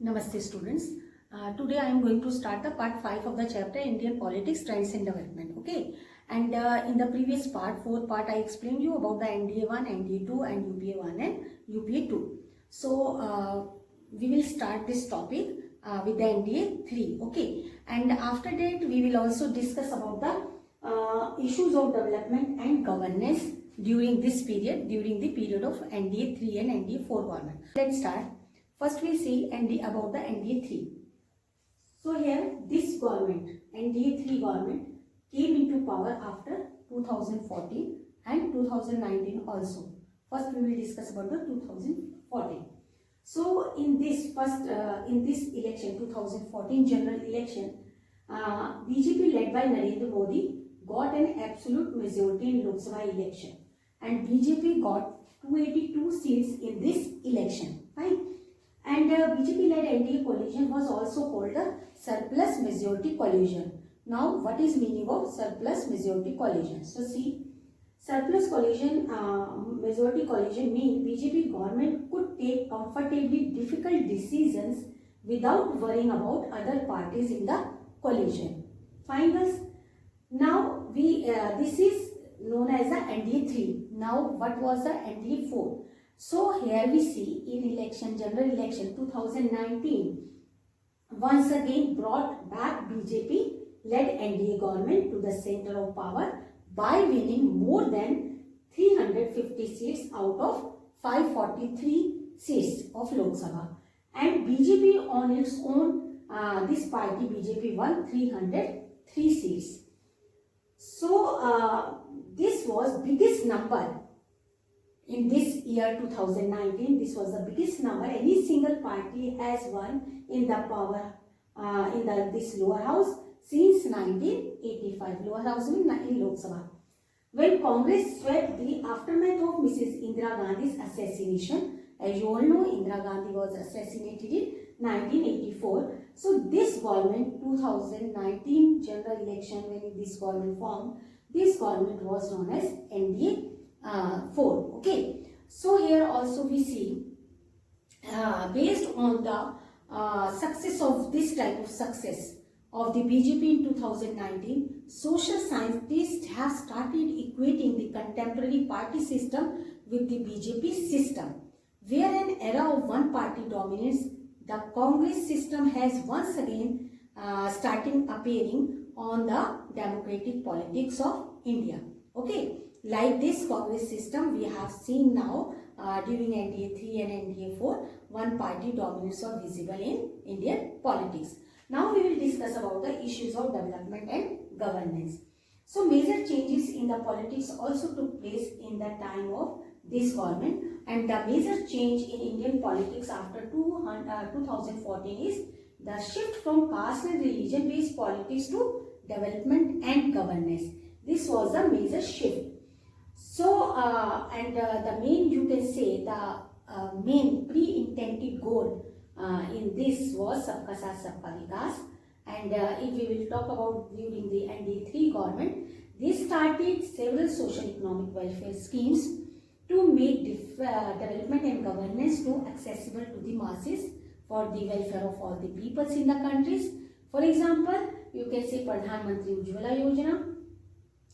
Namaste students. Today I am going to start the part 5 of the chapter Indian Politics, Trends and Development. Okay. And in the previous part, fourth part, I explained you about the NDA 1, NDA 2 and UPA 1 and UPA 2. So we will start this topic with the NDA 3. Okay. And after that we will also discuss about the issues of development and governance during this period, during the period of NDA 3 and NDA 4 government. Let's start. First we see about the NDA 3. So here this government, NDA 3 government came into power after 2014 and 2019 also. First we will discuss about the 2014. So in this election, 2014 general election, BJP led by Narendra Modi got an absolute majority in Lok Sabha election, and BJP got 282 seats in this election, right? And BJP-led NDA coalition was also called a surplus majority coalition. Now, what is meaning of surplus majority coalition? So, see, surplus coalition, majority coalition means BJP government could take comfortably difficult decisions without worrying about other parties in the coalition. Fine, guys. Now, this is known as the NDA 3. Now, what was the NDA 4? So here we see in election, general election 2019, once again brought back BJP led NDA government to the center of power by winning more than 350 seats out of 543 seats of Lok Sabha. And BJP on its own, this party BJP won 303 seats. So this was biggest number. In this year 2019, this was the biggest number any single party has won in the power this lower house since 1985. Lower house in Lok Sabha. When Congress swept the aftermath of Mrs. Indira Gandhi's assassination, as you all know, Indira Gandhi was assassinated in 1984. So this government, 2019 general election, when this government formed, this government was known as NDA 4. Okay, so here also we see based on the success of this type of success of the BJP in 2019, social scientists have started equating the contemporary party system with the BJP system, where an era of one party dominates. The Congress system has once again starting appearing on the democratic politics of India. Okay. Like this Congress system we have seen now during NDA 3 and NDA 4, one party dominance are visible in Indian politics. Now we will discuss about the issues of development and governance. So major changes in the politics also took place in the time of this government, and the major change in Indian politics after 2014 is the shift from caste and religion based politics to development and governance. This was a major shift. So, the main, you can say, the main pre-intended goal in this was Sabka Saath Sabka Vikas. And if we will talk about during the NDA 3 government, they started several social economic welfare schemes to make development and governance to accessible to the masses for the welfare of all the peoples in the countries. For example, you can say Pradhan Mantri Ujjwala Yojana.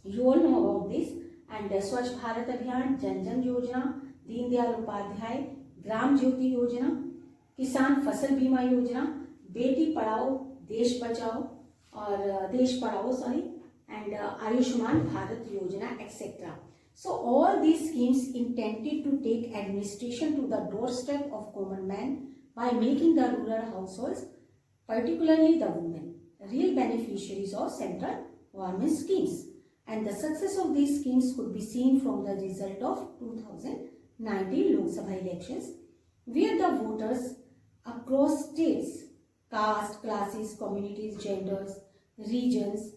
You all know about this. And Swachh Bharat Abhiyan, Jan Jan Yojana, Deen Dayal Upadhyay, Gram Jyoti Yojana, Kisan Fasal Bima Yojana, Beti Padhao, Desh Bachao, or Desh Padhao, sorry, and Ayushman Bharat Yojana, etc. So all these schemes intended to take administration to the doorstep of common man by making the rural households, particularly the women, real beneficiaries of central government schemes. And the success of these schemes could be seen from the result of 2019 Lok Sabha elections, where the voters across states, caste, classes, communities, genders, regions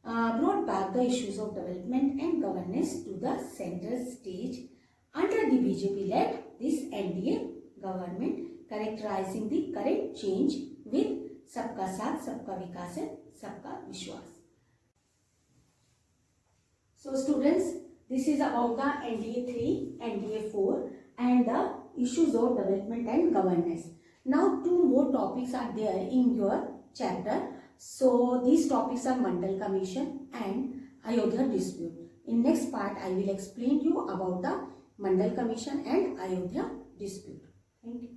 brought back the issues of development and governance to the center stage under the BJP-led this NDA government, characterizing the current change with Sabka Saath, Sabka Vikas and Sabka Vishwas. So students, this is about the NDA 3, NDA 4 and the issues of development and governance. Now 2 more topics are there in your chapter. So these topics are Mandal Commission and Ayodhya dispute. In next part I will explain you about the Mandal Commission and Ayodhya dispute. Thank you.